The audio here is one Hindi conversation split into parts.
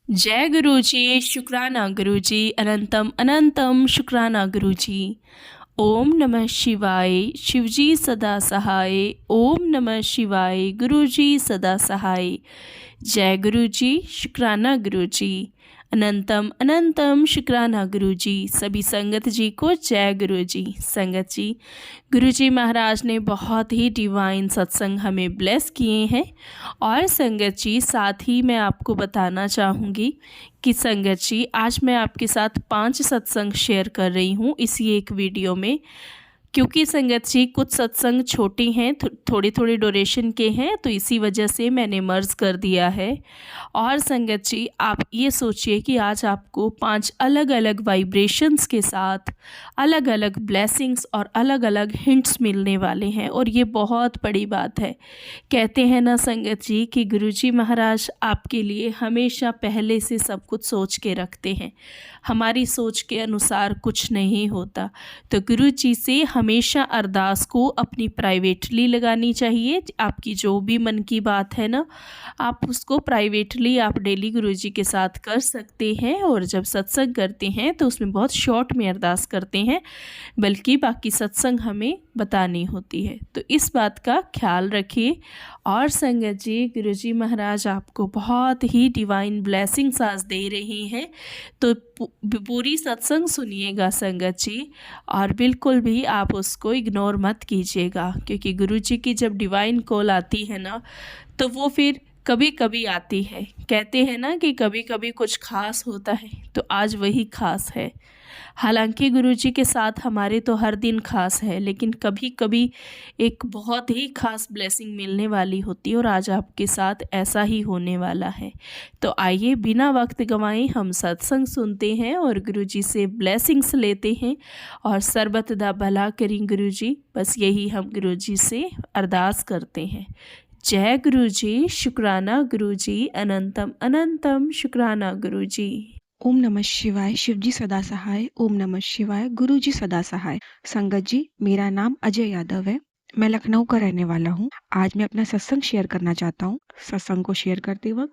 जय गुरु जी, शुक्राना गुरु जी, अनंतम अनंतम शुक्राना गुरु जी। ओम नमः शिवाय, शिवजी सदा सहाय। ओम नमः शिवाय, गुरु जी सदा सहाय। जय गुरु जी, शुक्राना गुरु जी, अनंतम अनंतम शुक्राना गुरु जी। सभी संगत जी को जय गुरु जी। संगत जी, गुरु जी महाराज ने बहुत ही डिवाइन सत्संग हमें ब्लेस किए हैं। और संगत जी, साथ ही मैं आपको बताना चाहूँगी कि संगत जी, आज मैं आपके साथ 5 सत्संग शेयर कर रही हूँ इसी एक वीडियो में। क्योंकि संगत जी, कुछ सत्संग छोटे हैं, थोड़ी थोड़ी ड्यूरेशन के हैं, तो इसी वजह से मैंने मर्ज कर दिया है। और संगत जी, आप ये सोचिए कि आज आपको 5 अलग अलग वाइब्रेशंस के साथ अलग अलग ब्लेसिंग्स और अलग अलग हिंट्स मिलने वाले हैं, और ये बहुत बड़ी बात है। कहते हैं ना संगत जी कि गुरुजी महाराज आपके लिए हमेशा पहले से सब कुछ सोच के रखते हैं। हमारी सोच के अनुसार कुछ नहीं होता। तो गुरु जी से हमेशा अरदास को अपनी प्राइवेटली लगानी चाहिए। आपकी जो भी मन की बात है ना, आप उसको प्राइवेटली आप डेली गुरु जी के साथ कर सकते हैं। और जब सत्संग करते हैं तो उसमें बहुत शॉर्ट में अरदास करते हैं, बल्कि बाकी सत्संग हमें बतानी होती है। तो इस बात का ख्याल रखिए। और संगत जी, गुरुजी महाराज आपको बहुत ही डिवाइन ब्लेसिंग्स आज दे रहे हैं, तो पूरी सत्संग सुनिएगा संगत जी। और बिल्कुल भी आप उसको इग्नोर मत कीजिएगा, क्योंकि गुरुजी की जब डिवाइन कॉल आती है ना, तो वो फिर कभी कभी आती है। कहते हैं ना कि कभी कभी कुछ खास होता है, तो आज वही खास है। हालांकि गुरुजी के साथ हमारे तो हर दिन खास है, लेकिन कभी कभी एक बहुत ही खास ब्लेसिंग मिलने वाली होती है, और आज आपके साथ ऐसा ही होने वाला है। तो आइए बिना वक्त गंवाए हम सत्संग सुनते हैं और गुरुजी से ब्लेसिंग्स लेते हैं। और सर्बतदा भला करें गुरुजी, बस यही हम गुरुजी से अरदास करते हैं। जय गुरु जी, शुक्राना गुरु जी, अनंतम अनंतम शुक्राना गुरु जी। ओम नमः शिवाय, शिवजी सदा सहाय। ओम नमः शिवाय, गुरु जी सदा सहाय। संगत जी, मेरा नाम अजय यादव है। मैं लखनऊ का रहने वाला हूँ। आज मैं अपना सत्संग शेयर करना चाहता हूँ। सत्संग को शेयर करते वक्त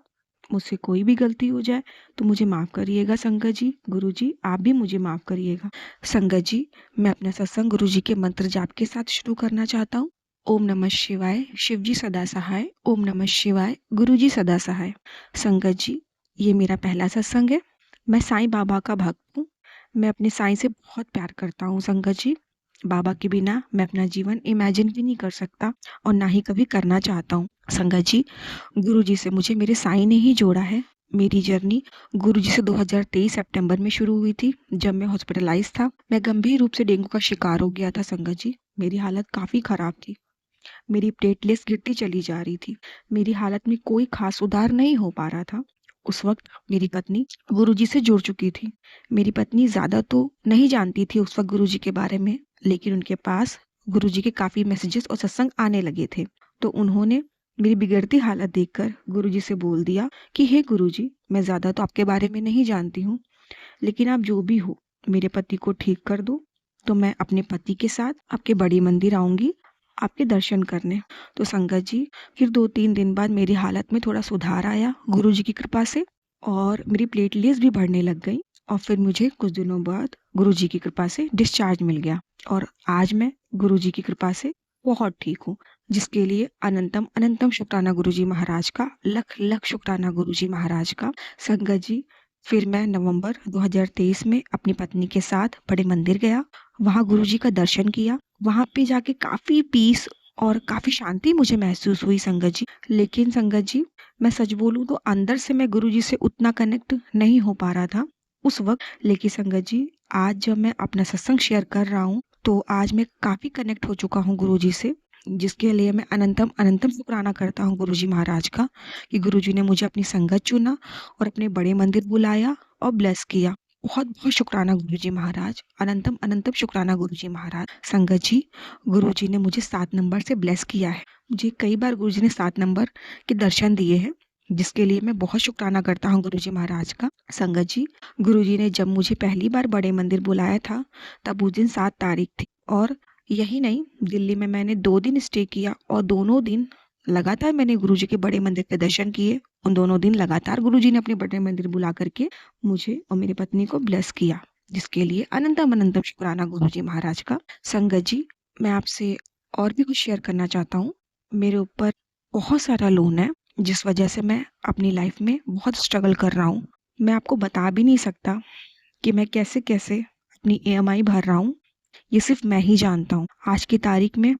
मुझसे कोई भी गलती हो जाए तो मुझे माफ़ करिएगा संगत जी। गुरु जी, आप भी मुझे माफ़ करिएगा। संगत जी, मैं अपना सत्संग गुरु जी के मंत्र जाप के साथ शुरू करना चाहता हूँ। ओम नमः शिवाय, शिवजी सदा सहाय। ओम नमः शिवाय, गुरु जी सदा सहाय। संगत जी, ये मेरा पहला सत्संग है। मैं साईं बाबा का भक्त हूँ। मैं अपने साईं से बहुत प्यार करता हूँ संगत जी। बाबा के बिना मैं अपना जीवन इमेजिन भी नहीं कर सकता और ना ही कभी करना चाहता हूँ। संगत जी, गुरु जी से मुझे मेरे साईं ने ही जोड़ा है। मेरी जर्नी गुरु जी से 2023 सितंबर में शुरू हुई थी, जब मैं हॉस्पिटलाइज था। मैं गंभीर रूप से डेंगू का शिकार हो गया था संगत जी। मेरी हालत काफ़ी ख़राब थी। मेरी प्लेटलेट्स गिरती चली जा रही थी। मेरी हालत में कोई खास सुधार नहीं हो पा रहा था। उस वक्त मेरी पत्नी गुरुजी से जुड़ चुकी थी। मेरी पत्नी ज़्यादा तो नहीं जानती थी उस वक्त गुरुजी के बारे में, लेकिन उनके पास गुरुजी के काफ़ी मैसेजेस और सत्संग आने लगे थे। तो उन्होंने मेरी बिगड़ती हालत देखकर गुरुजी से बोल दिया कि हे गुरुजी, मैं ज़्यादा तो आपके बारे में नहीं जानती हूँ, लेकिन आप जो भी हो मेरे पति को ठीक कर दो, तो मैं अपने पति के साथ आपके बड़ी मंदिर आऊँगी आपके दर्शन करने। तो संगत जी, फिर 2-3 दिन बाद मेरी हालत में थोड़ा सुधार आया गुरुजी की कृपा से, और मेरी प्लेटलेट्स भी बढ़ने लग गई। और फिर मुझे कुछ दिनों बाद गुरुजी की कृपा से डिस्चार्ज मिल गया, और आज मैं गुरुजी की कृपा से बहुत ठीक हूँ, जिसके लिए अनंतम अनंतम शुक्राना गुरुजी महाराज का, लख लख शुक्राना गुरुजी महाराज का। संगत जी, फिर मैं नवंबर 2023 में अपनी पत्नी के साथ बड़े मंदिर गया। वहाँ गुरुजी का दर्शन किया। वहाँ पे जाके काफ़ी पीस और काफ़ी शांति मुझे महसूस हुई संगत जी। लेकिन संगत जी, मैं सच बोलूँ तो अंदर से मैं गुरुजी से उतना कनेक्ट नहीं हो पा रहा था उस वक्त। लेकिन संगत जी, आज जब मैं अपना सत्संग शेयर कर रहा हूँ, तो आज मैं काफ़ी कनेक्ट हो चुका हूँ गुरुजी से, जिसके लिए मैं अनंतम अनंतम शुक्राना करता हूँ गुरुजी महाराज का, कि गुरुजी ने मुझे अपनी संगत चुना और अपने बड़े मंदिर बुलाया और ब्लेस किया। बहुत बहुत शुक्राना गुरुजी महाराज, अनंतम अनंतम शुक्राना गुरुजी महाराज। संगत जी, गुरुजी ने मुझे 7 नंबर से ब्लेस किया है। मुझे कई बार गुरुजी ने 7 नंबर के दर्शन दिए हैं, जिसके लिए मैं बहुत शुक्राना करता हूँ गुरुजी महाराज का। संगत जी, गुरुजी ने जब मुझे पहली बार बड़े मंदिर बुलाया था, तब उस दिन 7 तारीख थी। और यही नहीं, दिल्ली में मैंने 2 दिन स्टे किया और दोनों दिन लगातार मैंने गुरुजी के बड़े मंदिर के दर्शन किए उन दोनों दिन लगातार गुरुजी ने अपने बड़े मंदिर बुला करके मुझे और मेरी पत्नी को ब्लेस किया, जिसके लिए अनंतम अनंतम शुक्राना गुरुजी महाराज का। संगत जी, मैं आपसे और भी कुछ शेयर करना चाहता हूँ। मेरे ऊपर बहुत सारा लोन है, जिस वजह से मैं अपनी लाइफ में बहुत स्ट्रगल कर रहा हूँ। मैं आपको बता भी नहीं सकता कि मैं कैसे कैसे अपनी EMI भर रहा हूँ। ये सिर्फ मैं ही जानता हूँ। आज की तारीख में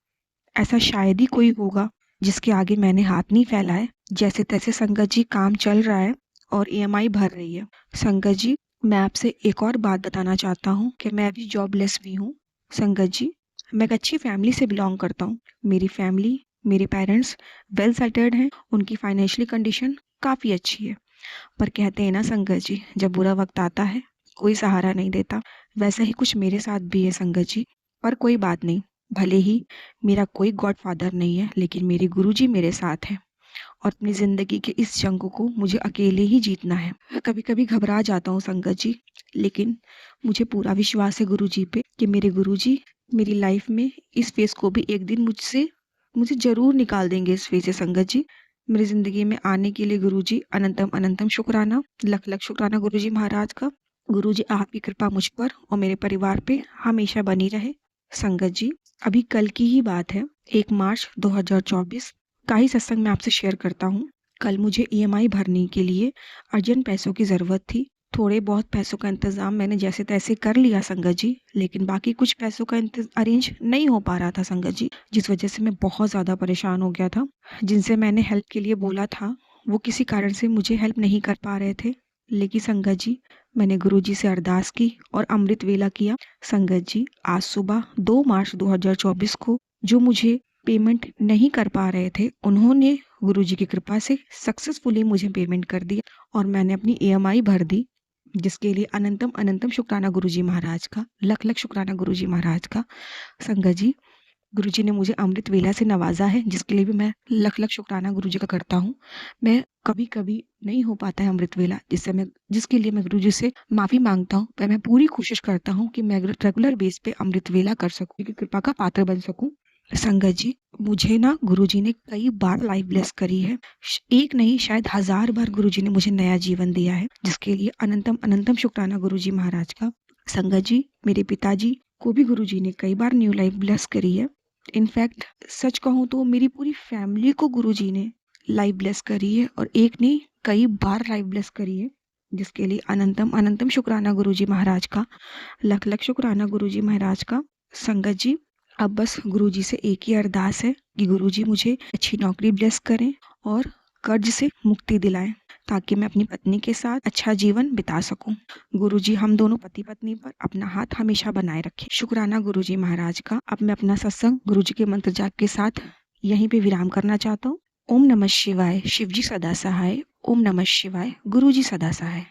ऐसा शायद ही कोई होगा जिसके आगे मैंने हाथ नहीं फैला है। जैसे तैसे संगत जी काम चल रहा है और EMI भर रही है। संगत जी, मैं आपसे एक और बात बताना चाहता हूँ कि मैं अभी जॉबलेस भी हूँ। संगत जी, मैं एक अच्छी फैमिली से बिलोंग करता हूँ। मेरी फैमिली, मेरे पेरेंट्स वेल सेटल्ड हैं, उनकी फाइनेंशियली कंडीशन काफ़ी अच्छी है। पर कहते हैं ना संगत जी, जब बुरा वक्त आता है कोई सहारा नहीं देता। वैसा ही कुछ मेरे साथ भी है संगत जी। पर कोई बात नहीं, भले ही मेरा कोई गॉडफादर नहीं है, लेकिन मेरे गुरुजी मेरे साथ हैं और अपनी ज़िंदगी के इस जंग को मुझे अकेले ही जीतना है। कभी कभी घबरा जाता हूँ संगत जी, लेकिन मुझे पूरा विश्वास है गुरुजी पे कि मेरे गुरुजी मेरी लाइफ में इस फेस को भी एक दिन मुझे ज़रूर निकाल देंगे इस फेस से। संगत जी, मेरी ज़िंदगी में आने के लिए गुरुजी अनंतम अनंतम शुक्राना, लख लख शुक्राना गुरुजी महाराज का। गुरुजी, आपकी कृपा मुझ पर और मेरे परिवार पे हमेशा बनी रहे। संगत जी, अभी कल की ही बात है, 1 मार्च 2024 का ही सत्संग मैं आपसे शेयर करता हूँ। कल मुझे EMI भरने के लिए अर्जेंट पैसों की ज़रूरत थी। थोड़े बहुत पैसों का इंतज़ाम मैंने जैसे तैसे कर लिया संगत जी, लेकिन बाकी कुछ पैसों का अरेंज नहीं हो पा रहा था संगत जी, जिस वजह से मैं बहुत ज़्यादा परेशान हो गया था। जिनसे मैंने हेल्प के लिए बोला था, वो किसी कारण से मुझे हेल्प नहीं कर पा रहे थे। लेकिन संगत जी, मैंने गुरुजी से अरदास की और अमृत वेला किया। संगत जी, आज सुबह 2 मार्च 2024 को जो मुझे पेमेंट नहीं कर पा रहे थे, उन्होंने गुरुजी की कृपा से सक्सेसफुली मुझे पेमेंट कर दिया और मैंने अपनी EMI भर दी, जिसके लिए अनंतम अनंतम शुक्राना गुरुजी महाराज का, लख लख शुक्राना गुरुजी महाराज का। संगत जी, गुरुजी ने मुझे अमृत वेला से नवाजा है, जिसके लिए भी मैं लख लख शुक्राना गुरुजी का करता हूँ। मैं कभी कभी नहीं हो पाता है अमृत वेला, जिसके लिए मैं गुरुजी से माफ़ी मांगता हूँ, पर मैं पूरी कोशिश करता हूँ कि मैं रेगुलर बेस पे अमृत वेला कर सकूँ, उनकी कृपा का पात्र बन सकूँ। संगत जी, मुझे ना गुरुजी ने कई बार लाइफ ब्लेस करी है। एक नहीं, शायद 1000 बार गुरुजी ने मुझे नया जीवन दिया है, जिसके लिए अनंतम अनंतम शुक्राना गुरुजी महाराज का। संगत जी, मेरे पिताजी को भी गुरुजी ने कई बार न्यू लाइफ ब्लेस करी है। इनफैक्ट सच कहूँ तो मेरी पूरी फैमिली को गुरुजी ने लाइफ ब्लेस करी है और एक नहीं, कई बार लाइफ ब्लेस करी है, जिसके लिए अनंतम अनंतम शुक्राना गुरुजी महाराज का, लख लख शुक्राना गुरुजी महाराज का। संगत जी, अब बस गुरुजी से एक ही अरदास है कि गुरुजी मुझे अच्छी नौकरी ब्लेस करें और कर्ज से मुक्ति दिलाएं, ताकि मैं अपनी पत्नी के साथ अच्छा जीवन बिता सकूं। गुरुजी हम दोनों पति पत्नी पर अपना हाथ हमेशा बनाए रखें। शुक्राना गुरुजी महाराज का। अब मैं अपना सत्संग गुरुजी के मंत्र जाप के साथ यहीं पे विराम करना चाहता हूँ। ओम नमः शिवाय, शिवजी सदा सहाय। ओम नमः शिवाय, गुरुजी सदा सहाय।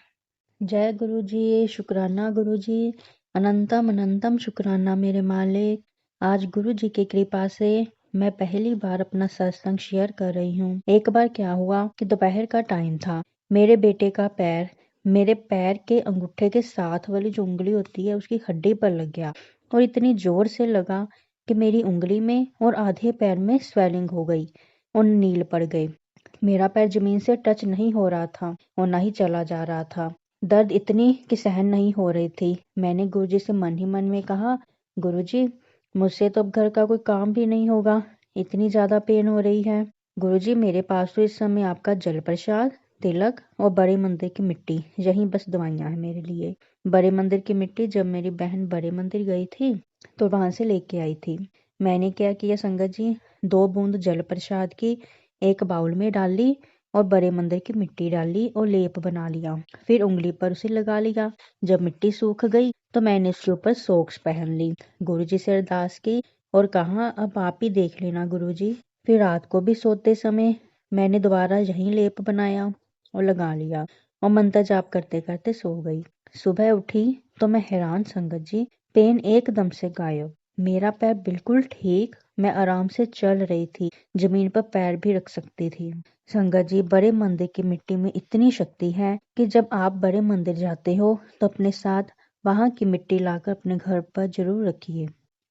जय गुरु जी, शुक्राना गुरु जी, अनंतम अनंतम शुक्राना मेरे मालिक। आज गुरु जी की कृपा से मैं पहली बार अपना सत्संग शेयर कर रही हूँ। एक बार क्या हुआ कि दोपहर का टाइम था, मेरे बेटे का पैर मेरे पैर के अंगूठे के साथ वाली जो उंगली होती है उसकी हड्डी पर लग गया और इतनी जोर से लगा कि मेरी उंगली में और आधे पैर में स्वेलिंग हो गई और नील पड़ गई। मेरा पैर जमीन से टच नहीं हो रहा था और ना ही चला जा रहा था। दर्द इतनी कि सहन नहीं हो रही थी। मैंने गुरुजी से मन ही मन में कहा, गुरुजी मुझसे तो अब घर का कोई काम भी नहीं होगा, इतनी ज्यादा पेन हो रही है। गुरुजी मेरे पास तो इस समय आपका जल प्रसाद, तिलक और बड़े मंदिर की मिट्टी, यही बस दवाइयां हैं मेरे लिए। बड़े मंदिर की मिट्टी जब मेरी बहन बड़े मंदिर गई थी तो वहां से लेके आई थी। मैंने क्या किया संगत जी, 2 बूंद जल प्रसाद की एक बाउल में डाली और बड़े मंदिर की मिट्टी डाली और लेप बना लिया। फिर उंगली पर उसे लगा लिया। जब मिट्टी सूख गई तो मैंने उसके ऊपर सॉक्स पहन ली। गुरुजी से अरदास की और कहा, अब आप ही देख लेना गुरुजी। फिर रात को भी सोते समय मैंने दोबारा यही लेप बनाया और लगा लिया और मंत्र जाप करते करते सो गई। सुबह उठी तो मैं हैरान संगत जी, पेन एकदम से गायब, मेरा पैर बिल्कुल ठीक, मैं आराम से चल रही थी, जमीन पर पैर भी रख सकती थी। संगत जी, बड़े मंदिर की मिट्टी में इतनी शक्ति है कि जब आप बड़े मंदिर जाते हो तो अपने साथ वहां की मिट्टी लाकर अपने घर पर जरूर रखिए।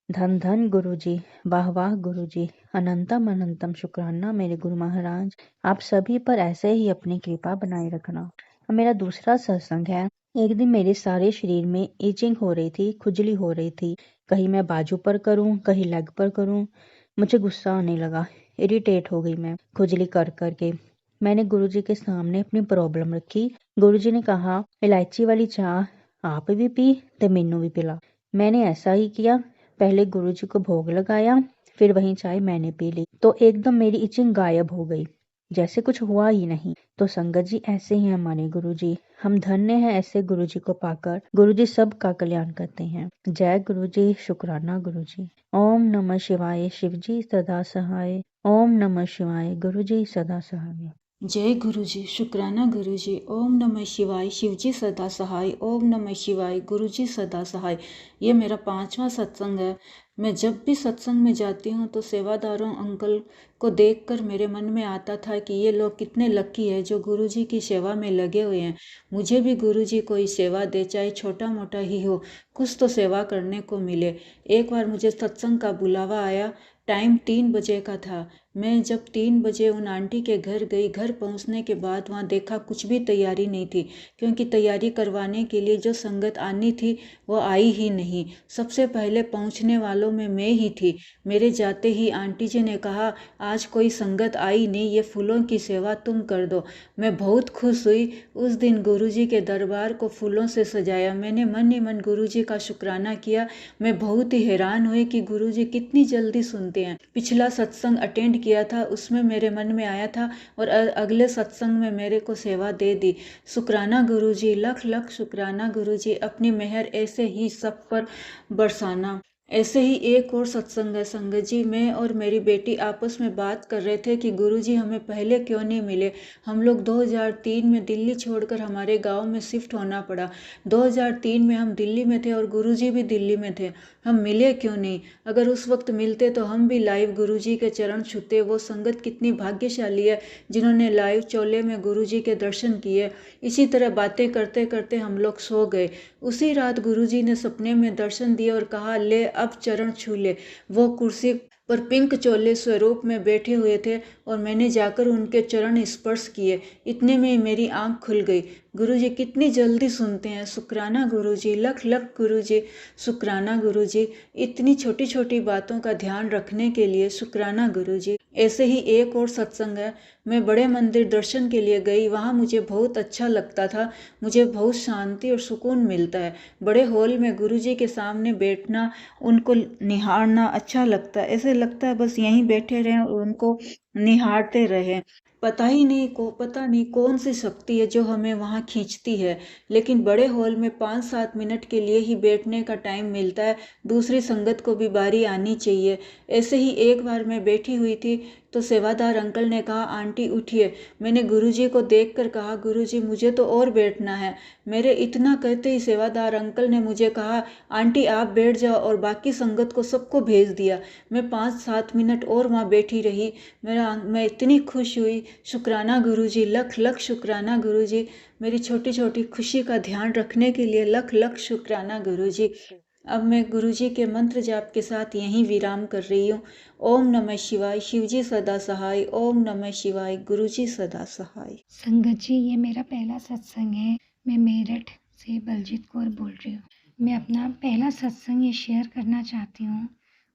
धन धन गुरुजी, वाह वाह गुरुजी, अनंतम अनंतम शुक्राना मेरे गुरु महाराज। आप सभी पर ऐसे ही अपनी कृपा बनाए रखना। अब मेरा दूसरा सत्संग है। एक दिन मेरे सारे शरीर में इचिंग हो रही थी, खुजली हो रही थी। कहीं मैं बाजू पर करूं, कहीं लेग पर करूं। मुझे गुस्सा आने लगा, इरिटेट हो गई मैं खुजली कर करके। मैंने गुरुजी के सामने अपनी प्रॉब्लम रखी। गुरुजी ने कहा, इलायची वाली चाय आप भी पी ते मैनू भी पिला। मैंने ऐसा ही किया। पहले गुरुजी को भोग लगाया, फिर वही चाय मैंने पी ली तो एकदम मेरी इचिंग गायब हो गई, जैसे कुछ हुआ ही नहीं। तो संगत जी, ऐसे ही हमारे गुरुजी, हम धन्य हैं ऐसे गुरुजी को पाकर। गुरुजी सबका कल्याण करते हैं। जय गुरुजी, शुक्राना गुरुजी। ओम नमः शिवाय, शिवजी सदा सहाय। ओम नमः शिवाय, गुरुजी सदा सहाय। जय गुरुजी, शुक्राना गुरुजी। ओम नमः शिवाय, शिवजी सदा सहाय। ओम नमः शिवाय, गुरुजी सदा सहाय। ये मेरा 5वां सत्संग है। मैं जब भी सत्संग में जाती हूँ तो सेवादारों अंकल को देखकर मेरे मन में आता था कि ये लोग कितने लकी है जो गुरुजी की सेवा में लगे हुए हैं। मुझे भी गुरुजी कोई सेवा दे, चाहे छोटा मोटा ही हो, कुछ तो सेवा करने को मिले। एक बार मुझे सत्संग का बुलावा आया। टाइम 3 बजे का था। मैं जब 3 बजे उन आंटी के घर गई, घर पहुंचने के बाद वहां देखा कुछ भी तैयारी नहीं थी, क्योंकि तैयारी करवाने के लिए जो संगत आनी थी वो आई ही नहीं। सबसे पहले पहुंचने वालों में मैं ही थी। मेरे जाते ही आंटी जी ने कहा, आज कोई संगत आई नहीं, ये फूलों की सेवा तुम कर दो। मैं बहुत खुश हुई। उस दिन गुरुजी के दरबार को फूलों से सजाया। मैंने मन ही मन गुरुजी का शुक्राना किया। मैं बहुत ही हैरान हुई कि गुरुजी कितनी जल्दी सुनते हैं। पिछला सत्संग अटेंड किया था, उसमें मेरे मन में आया था और अगले सत्संग में मेरे को सेवा दे दी। शुक्राना गुरुजी, लख लख शुक्राना गुरुजी। अपनी मेहर ऐसे ही सब पर बरसाना। ऐसे ही एक और सत्संग है संगत जी। मैं और मेरी बेटी आपस में बात कर रहे थे कि गुरुजी हमें पहले क्यों नहीं मिले। हम लोग 2003 में दिल्ली छोड़कर हमारे गांव में शिफ्ट होना पड़ा। 2003 में हम दिल्ली में थे और गुरुजी भी दिल्ली में थे। हम मिले क्यों नहीं? अगर उस वक्त मिलते तो हम भी लाइव गुरुजी के चरण छूते। वो संगत कितनी भाग्यशाली है जिन्होंने लाइव चोले में गुरुजी के दर्शन किए। इसी तरह बातें करते करते हम लोग सो गए। उसी रात गुरुजी ने सपने में दर्शन दिए और कहा, ले अब चरण छू ले। वो कुर्सी पर पिंक चोले स्वरूप में बैठे हुए थे और मैंने जाकर उनके चरण स्पर्श किए। इतने में मेरी आंख खुल गई। गुरुजी कितनी जल्दी सुनते हैं। शुक्राना गुरुजी, लख लख गुरुजी, शुक्राना गुरुजी। इतनी छोटी छोटी बातों का ध्यान रखने के लिए शुक्राना गुरुजी। ऐसे ही एक और सत्संग है। मैं बड़े मंदिर दर्शन के लिए गई। वहाँ मुझे बहुत अच्छा लगता था। मुझे बहुत शांति और सुकून मिलता है। बड़े हॉल में गुरुजी के सामने बैठना, उनको निहारना अच्छा लगता है। ऐसे लगता है बस यहीं बैठे रहें और उनको निहारते रहें। पता नहीं कौन सी शक्ति है जो हमें वहाँ खींचती है। लेकिन बड़े हॉल में 5-7 मिनट के लिए ही बैठने का टाइम मिलता है। दूसरी संगत को भी बारी आनी चाहिए। ऐसे ही एक बार मैं बैठी हुई थी तो सेवादार अंकल ने कहा, आंटी उठिए। मैंने गुरुजी को देखकर कहा, गुरुजी मुझे तो और बैठना है। मेरे इतना कहते ही सेवादार अंकल ने मुझे कहा, आंटी आप बैठ जाओ, और बाकी संगत को सबको भेज दिया। मैं 5-7 मिनट और वहाँ बैठी रही। मैं इतनी खुश हुई। शुक्राना गुरुजी, लख लख शुक्राना गुरुजी। मेरी छोटी छोटी खुशी का ध्यान रखने के लिए लख लख शुक्राना गुरुजी। अब मैं गुरुजी के मंत्र जाप के साथ यहीं विराम कर रही हूँ। ओम नमः शिवाय, शिवजी सदा सहाय। ओम नमः शिवाय, गुरुजी सदा सहाय। संगत जी, ये मेरा पहला सत्संग है। मैं मेरठ से बलजीत कौर बोल रही हूँ। मैं अपना पहला सत्संग ये शेयर करना चाहती हूँ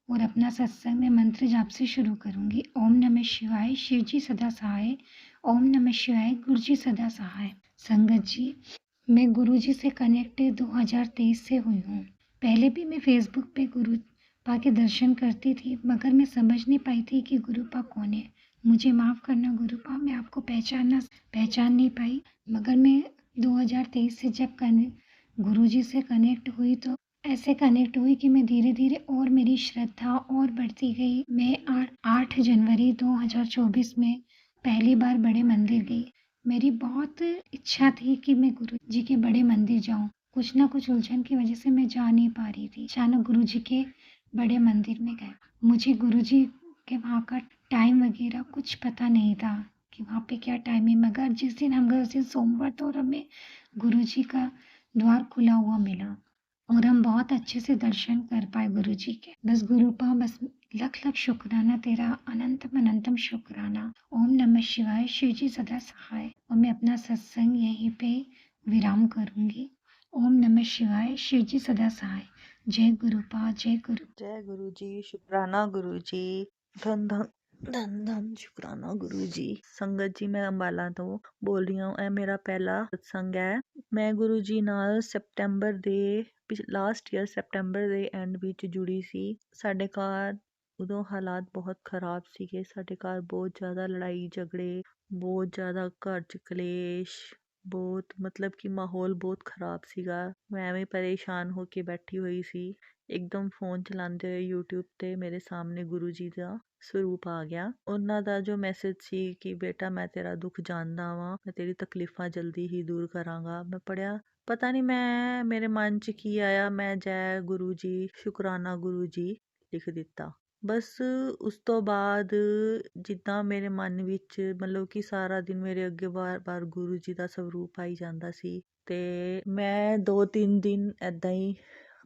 और अपना सत्संग मैं मंत्र जाप से शुरू करूँगी। ओम नमः शिवाय, शिवजी सदा सहाय। ओम नमः शिवाय, गुरुजी सदा सहाय। संगत जी, मैं गुरुजी से कनेक्ट 2023 से हुई हूँ। पहले भी मैं फेसबुक पे गुरु पा के दर्शन करती थी, मगर मैं समझ नहीं पाई थी कि गुरुपा कौन है। मुझे माफ़ करना गुरुपा, मैं आपको पहचान नहीं पाई। मगर मैं 2023 से जब गुरुजी से कनेक्ट हुई तो ऐसे कनेक्ट हुई कि मैं धीरे धीरे और मेरी श्रद्धा और बढ़ती गई। मैं 8 जनवरी 2024 में पहली बार बड़े मंदिर गई। मेरी बहुत इच्छा थी कि मैं गुरु जी के बड़े मंदिर जाऊं। कुछ ना कुछ उलझन की वजह से मैं जा नहीं पा रही थी। अचानक गुरु जी के बड़े मंदिर में गए। मुझे गुरु जी के वहाँ का टाइम वगैरह कुछ पता नहीं था कि वहाँ पे क्या टाइम है, मगर जिस दिन हम गए उस दिन सोमवार था और हमें गुरु जी का द्वार खुला हुआ मिला। और हम बहुत अच्छे से दर्शन कर पाए गुरु जी के। बस गुरुपा, बस लख लख शुक्राना तेरा, अनंतम अनंतम शुक्राना। ओम नमः शिवाय, शिव जी सदा सहाय। और मैं अपना सत्संग यहीं पे विराम करूंगी। ओम नमः शिवाय, शिव जी सदा सहाय। जय गुरुपा, जय गुरु। जय गुरु जी, शुक्राना गुरु जी, धन धन धन धन शुक्राना गुरु जी। संगत जी, मैं अंबाला ਤੋਂ ਬੋਲ ਰਹੀ ਹਾਂ। ਇਹ ਮੇਰਾ ਪਹਿਲਾ ਸਤਸੰਗ ਹੈ। ਮੈਂ ਗੁਰੂ ਜੀ ਨਾਲ ਸੈਪਟੈਂਬਰ ਦੇ ਲਾਸਟ ਈਅਰ ਸੈਪਟੈਂਬਰ ਦੇ ਐਂਡ ਵਿੱਚ ਜੁੜੀ ਸੀ। ਸਾਡੇ ਘਰ ਉਦੋਂ ਹਾਲਾਤ ਬਹੁਤ ਖਰਾਬ ਸੀਗੇ। ਸਾਡੇ ਘਰ ਬਹੁਤ ਜ਼ਿਆਦਾ ਲੜਾਈ ਝਗੜੇ, ਬਹੁਤ ਜ਼ਿਆਦਾ ਘਰ 'ਚ ਕਲੇਸ਼, ਬਹੁਤ ਮਤਲਬ ਕਿ ਮਾਹੌਲ ਬਹੁਤ ਖਰਾਬ ਸੀਗਾ। ਮੈਂ ਐਵੇਂ ਪਰੇਸ਼ਾਨ ਹੋ ਕੇ ਬੈਠੀ ਹੋਈ ਸੀ। ਇੱਕਦਮ ਫੋਨ ਚਲਾਉਂਦੇ ਹੋਏ YouTube ਤੇ ਮੇਰੇ ਸਾਹਮਣੇ ਗੁਰੂ ਜੀ ਦਾ ਸਰੂਪ ਆ ਗਿਆ। ਉਹਨਾਂ ਦਾ ਜੋ ਮੈਸੇਜ ਸੀ ਕਿ ਬੇਟਾ ਮੈਂ ਤੇਰਾ ਦੁੱਖ ਜਾਣਦਾ ਵਾਂ, ਮੈਂ ਤੇਰੀ ਤਕਲੀਫਾਂ ਜਲਦੀ ਹੀ ਦੂਰ ਕਰਾਂਗਾ। ਮੈਂ ਪੜਿਆ, ਪਤਾ ਨਹੀਂ ਮੇਰੇ ਮਨ 'ਚ ਕੀ ਆਇਆ, ਮੈਂ ਜੈ ਗੁਰੂ ਜੀ, ਸ਼ੁਕਰਾਨਾ ਗੁਰੂ ਜੀ ਲਿਖ ਦਿੱਤਾ। ਬਸ ਉਸ ਤੋਂ ਬਾਅਦ ਜਿੱਦਾਂ ਮੇਰੇ ਮਨ ਵਿੱਚ ਮਤਲਬ ਕਿ ਸਾਰਾ ਦਿਨ ਮੇਰੇ ਅੱਗੇ ਵਾਰ-ਵਾਰ ਗੁਰੂ ਜੀ ਦਾ ਸਰੂਪ ਆਈ ਜਾਂਦਾ ਸੀ ਤੇ ਮੈਂ 2-3 ਦਿਨ ਇੱਦਾਂ ਹੀ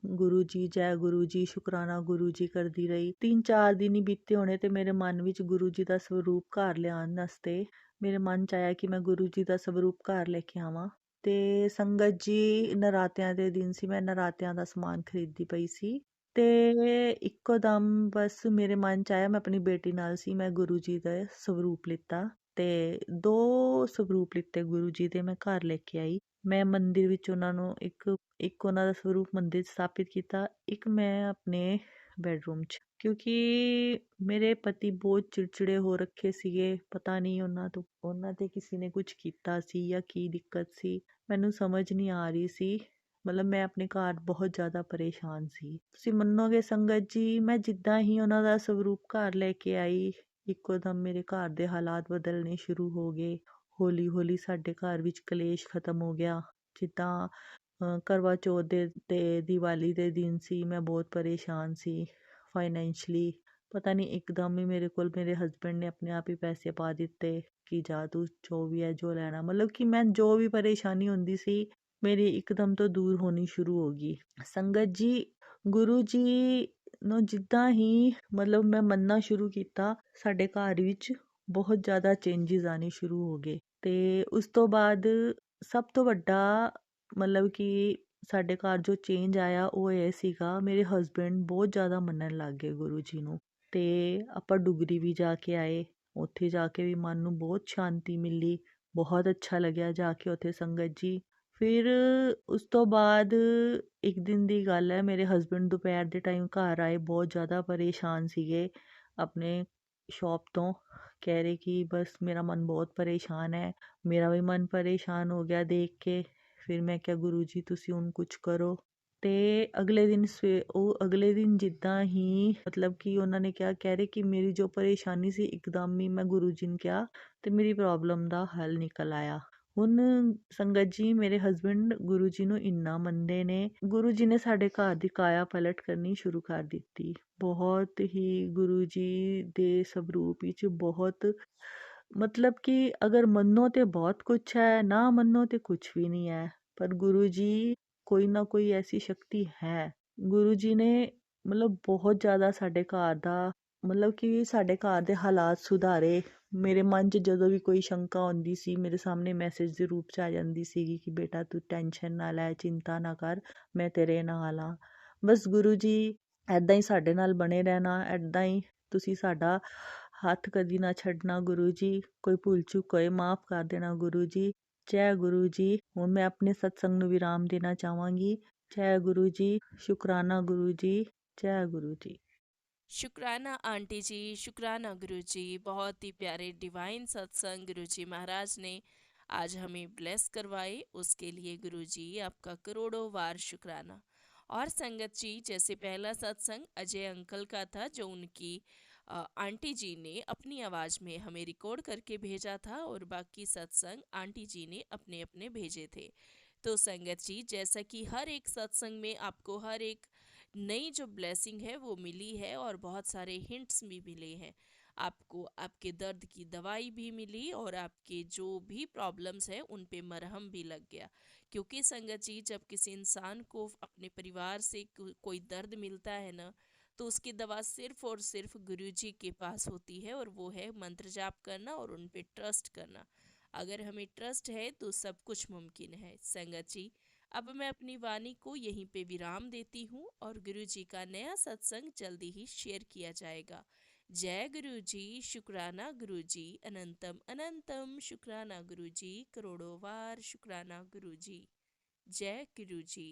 ਗੁਰੂ ਜੀ, ਜੈ ਗੁਰੂ ਜੀ, ਸ਼ੁਕਰਾਨਾ ਗੁਰੂ ਜੀ ਕਰਦੀ ਰਹੀ। 3-4 ਦਿਨ ਹੀ ਬੀਤੇ ਹੋਣੇ ਤੇ ਮੇਰੇ ਮਨ ਵਿੱਚ ਗੁਰੂ ਜੀ ਦਾ ਸਰੂਪ ਘਰ ਲਿਆਉਣ ਵਾਸਤੇ ਮੇਰੇ ਮਨ 'ਚ ਆਇਆ ਕਿ ਮੈਂ ਗੁਰੂ ਜੀ ਦਾ ਸਰੂਪ ਘਰ ਲੈ ਕੇ ਆਵਾਂ। ਤੇ ਸੰਗਤ ਜੀ, ਨਰਾਤਿਆਂ ਦੇ ਦਿਨ ਸੀ, ਮੈਂ ਨਰਾਤਿਆਂ ਦਾ ਸਮਾਨ ਖਰੀਦਦੀ ਪਈ ਸੀ ਤੇ ਇੱਕੋ ਦਮ ਬਸ ਮੇਰੇ ਮਨ 'ਚ ਆਇਆ, ਮੈਂ ਆਪਣੀ ਬੇਟੀ ਨਾਲ ਸੀ, ਮੈਂ ਗੁਰੂ ਜੀ ਦਾ ਸਰੂਪ ਲਿੱਤਾ ਤੇ 2 ਸਰੂਪ ਲਿੱਤੇ ਗੁਰੂ ਜੀ ਦੇ, ਮੈਂ ਘਰ ਲੈ ਕੇ ਆਈ। ਮੈਂ ਮੰਦਿਰ ਵਿੱਚ ਉਹਨਾਂ ਨੂੰ ਇੱਕ ਉਹਨਾਂ ਦਾ ਸਰੂਪ ਮੰਦਿਰ 'ਚ ਸਥਾਪਿਤ ਕੀਤਾ, ਇੱਕ ਮੈਂ ਆਪਣੇ ਬੈਡਰੂਮ 'ਚ, ਕਿਉਂਕਿ ਮੇਰੇ ਪਤੀ ਬਹੁਤ ਚਿੜਚਿੜੇ ਹੋ ਰੱਖੇ ਸੀਗੇ। ਪਤਾ ਨਹੀਂ ਉਹਨਾਂ ਤੇ ਕਿਸੇ ਨੇ ਕੁਝ ਕੀਤਾ ਸੀ ਜਾਂ ਕੀ ਦਿੱਕਤ ਸੀ, ਮੈਨੂੰ ਸਮਝ ਨਹੀਂ ਆ ਰਹੀ ਸੀ। ਮਤਲਬ ਮੈਂ ਆਪਣੇ ਘਰ ਬਹੁਤ ਜ਼ਿਆਦਾ ਪਰੇਸ਼ਾਨ ਸੀ। ਤੁਸੀਂ ਮੰਨੋਗੇ ਸੰਗਤ ਜੀ, ਮੈਂ ਜਿੱਦਾਂ ਹੀ ਉਹਨਾਂ ਦਾ ਸਰੂਪ ਘਰ ਲੈ ਕੇ ਆਈ, ਇੱਕੋ ਦਮ ਮੇਰੇ ਘਰ ਦੇ ਹਾਲਾਤ ਬਦਲਣੇ ਸ਼ੁਰੂ ਹੋ ਗਏ। ਹੌਲੀ ਹੌਲੀ ਸਾਡੇ ਘਰ ਵਿੱਚ ਕਲੇਸ਼ ਖਤਮ ਹੋ ਗਿਆ। ਜਿੱਦਾਂ ਕਰਵਾ ਚੌਥ ਦੇ ਤੇ ਦੀਵਾਲੀ ਦੇ ਦਿਨ ਸੀ, ਮੈਂ ਬਹੁਤ ਪਰੇਸ਼ਾਨ ਸੀ ਫਾਈਨੈਂਸ਼ਲੀ। ਪਤਾ ਨਹੀਂ ਇੱਕਦਮ ਹੀ ਮੇਰੇ ਕੋਲ ਮੇਰੇ ਹਸਬੈਂਡ ਨੇ ਆਪਣੇ ਆਪ ਹੀ ਪੈਸੇ ਪਾ ਦਿੱਤੇ ਕਿ ਜਾ ਤੂੰ ਜੋ ਵੀ ਹੈ ਜੋ ਲੈਣਾ, ਮਤਲਬ ਕਿ ਮੈਂ ਜੋ ਵੀ ਪਰੇਸ਼ਾਨੀ ਹੁੰਦੀ ਸੀ ਮੇਰੀ ਇੱਕਦਮ ਤੋਂ ਦੂਰ ਹੋਣੀ ਸ਼ੁਰੂ ਹੋ ਗਈ। ਸੰਗਤ ਜੀ, ਗੁਰੂ ਜੀ ਨੂੰ ਜਿੱਦਾਂ ਹੀ ਮਤਲਬ ਮੈਂ ਮੰਨਣਾ ਸ਼ੁਰੂ ਕੀਤਾ, ਸਾਡੇ ਘਰ ਵਿੱਚ ਬਹੁਤ ਜ਼ਿਆਦਾ ਚੇਂਜਿਸ ਆਉਣੇ ਸ਼ੁਰੂ ਹੋ ਗਏ। ਤੇ ਉਸ ਤੋਂ ਬਾਅਦ ਸਭ ਤੋਂ ਵੱਡਾ ਮਤਲਬ ਕਿ ਸਾਡੇ ਘਰ ਜੋ ਚੇਂਜ ਆਇਆ ਉਹ ਇਹ ਸੀਗਾ, ਮੇਰੇ ਹਸਬੈਂਡ ਬਹੁਤ ਜ਼ਿਆਦਾ ਮੰਨਣ ਲੱਗ ਗਏ ਗੁਰੂ ਜੀ ਨੂੰ। ਤੇ ਆਪਾਂ ਡੁਗਰੀ ਵੀ ਜਾ ਕੇ ਆਏ, ਉੱਥੇ ਜਾ ਕੇ ਵੀ ਮਨ ਨੂੰ ਬਹੁਤ ਸ਼ਾਂਤੀ ਮਿਲੀ, ਬਹੁਤ ਅੱਛਾ ਲੱਗਿਆ ਜਾ ਕੇ ਉੱਥੇ ਸੰਗਤ ਜੀ। ਫਿਰ ਉਸ ਤੋਂ ਬਾਅਦ ਇੱਕ ਦਿਨ ਦੀ ਗੱਲ ਹੈ, ਮੇਰੇ ਹਸਬੈਂਡ ਦੁਪਹਿਰ ਦੇ ਟਾਈਮ ਘਰ ਆਏ, ਬਹੁਤ ਜ਼ਿਆਦਾ ਪਰੇਸ਼ਾਨ ਸੀਗੇ ਆਪਣੇ ਸ਼ੌਪ ਤੋਂ। ਕਹਿ ਰਹੇ ਕਿ ਬਸ ਮੇਰਾ ਮਨ ਬਹੁਤ ਪਰੇਸ਼ਾਨ ਹੈ। ਮੇਰਾ ਵੀ ਮਨ ਪਰੇਸ਼ਾਨ ਹੋ ਗਿਆ ਦੇਖ ਕੇ। ਫਿਰ ਮੈਂ ਕਿਹਾ ਗੁਰੂ ਜੀ ਤੁਸੀਂ ਹੁਣ ਕੁਝ ਕਰੋ। ਤੇ ਅਗਲੇ ਦਿਨ ਜਿੱਦਾਂ ਹੀ ਮਤਲਬ ਕਿ ਉਹਨਾਂ ਨੇ ਕਿਹਾ, ਕਹਿ ਰਹੇ ਕਿ ਮੇਰੀ ਜੋ ਪਰੇਸ਼ਾਨੀ ਸੀ ਇੱਕਦਮ ਹੀ ਮੈਂ ਗੁਰੂ ਜੀ ਨੂੰ ਕਿਹਾ ਤੇ ਮੇਰੀ ਪ੍ਰੋਬਲਮ ਦਾ ਹੱਲ ਨਿਕਲ ਆਇਆ। ਹੁਣ ਸੰਗਤ ਜੀ, ਮੇਰੇ ਹਸਬੈਂਡ ਗੁਰੂ ਜੀ ਨੂੰ ਇੰਨਾ ਮੰਨਦੇ ਨੇ, ਗੁਰੂ ਜੀ ਨੇ ਸਾਡੇ ਘਰ ਦੀ ਕਾਇਆ ਪਲਟ ਕਰਨੀ ਸ਼ੁਰੂ ਕਰ ਦਿੱਤੀ। ਬਹੁਤ ਹੀ ਗੁਰੂ ਜੀ ਦੇ ਸਰੂਪ ਵਿੱਚ ਬਹੁਤ ਮਤਲਬ ਕਿ ਅਗਰ ਮੰਨੋ ਤੇ ਬਹੁਤ ਕੁਛ ਹੈ, ਨਾ ਮੰਨੋ ਤੇ ਕੁਛ ਵੀ ਨਹੀਂ ਹੈ। ਪਰ ਗੁਰੂ ਜੀ ਕੋਈ ਨਾ ਕੋਈ ਐਸੀ ਸ਼ਕਤੀ ਹੈ। ਗੁਰੂ ਜੀ ਨੇ ਮਤਲਬ ਬਹੁਤ ਜ਼ਿਆਦਾ ਸਾਡੇ ਘਰ ਦਾ ਮਤਲਬ ਕਿ ਸਾਡੇ ਘਰ ਦੇ ਹਾਲਾਤ ਸੁਧਾਰੇ। ਮੇਰੇ ਮਨ 'ਚ ਜਦੋਂ ਵੀ ਕੋਈ ਸ਼ੰਕਾ ਹੁੰਦੀ ਸੀ, ਮੇਰੇ ਸਾਹਮਣੇ ਮੈਸੇਜ ਦੇ ਰੂਪ 'ਚ ਆ ਜਾਂਦੀ ਸੀਗੀ ਕਿ ਬੇਟਾ ਤੂੰ ਟੈਨਸ਼ਨ ਨਾ ਲੈ, ਚਿੰਤਾ ਨਾ ਕਰ, ਮੈਂ ਤੇਰੇ ਨਾਲ ਹਾਂ। ਬਸ ਗੁਰੂ ਜੀ ਇੱਦਾਂ ਹੀ ਸਾਡੇ ਨਾਲ ਬਣੇ ਰਹਿਣਾ, ਇੱਦਾਂ ਹੀ ਤੁਸੀਂ ਸਾਡਾ ਹੱਥ ਕਦੀ ਨਾ ਛੱਡਣਾ ਗੁਰੂ ਜੀ। ਕੋਈ ਭੁੱਲ ਚੁੱਕ ਹੋਏ ਮਾਫ਼ ਕਰ ਦੇਣਾ ਗੁਰੂ ਜੀ। ਜੈ ਗੁਰੂ ਜੀ। ਹੁਣ ਮੈਂ ਆਪਣੇ ਸਤਸੰਗ ਨੂੰ ਵਿਰਾਮ ਦੇਣਾ ਚਾਹਾਂਗੀ। ਜੈ ਗੁਰੂ ਜੀ, ਸ਼ੁਕਰਾਨਾ ਗੁਰੂ ਜੀ, जय गुरु जी। शुक्राना आंटी जी, शुक्राना गुरु जी। बहुत ही प्यारे डिवाइन सत्संग गुरु जी महाराज ने आज हमें ब्लेस करवाए, उसके लिए गुरु जी आपका करोड़ों बार शुक्राना। और संगत जी, जैसे पहला सत्संग अजय अंकल का था जो उनकी आंटी जी ने अपनी आवाज़ में हमें रिकॉर्ड करके भेजा था, और बाकी सत्संग आंटी जी ने अपने अपने भेजे थे। तो संगत जी, जैसा कि हर एक सत्संग में आपको हर एक नई जो ब्लेसिंग है वो मिली है और बहुत सारे हिंट्स भी मिले हैं। आपको आपके दर्द की दवाई भी मिली और आपके जो भी प्रॉब्लम्स है उन पे मरहम भी लग गया। क्योंकि संगत जी, जब किसी इंसान को अपने परिवार से कोई दर्द मिलता है ना, तो उसकी दवा सिर्फ और सिर्फ गुरु जी के पास होती है, और वो है मंत्र जाप करना और उन पे ट्रस्ट करना। अगर हमें ट्रस्ट है तो सब कुछ मुमकिन है। संगत जी, अब मैं अपनी वाणी को यहीं पे विराम देती हूँ और गुरु जी का नया सत्संग जल्दी ही शेयर किया जाएगा। जय गुरु जी, शुक्राना गुरु जी, अनंतम अनंतम शुक्राना गुरु जी, करोड़ों वार शुक्राना गुरु जी। जय गुरु जी।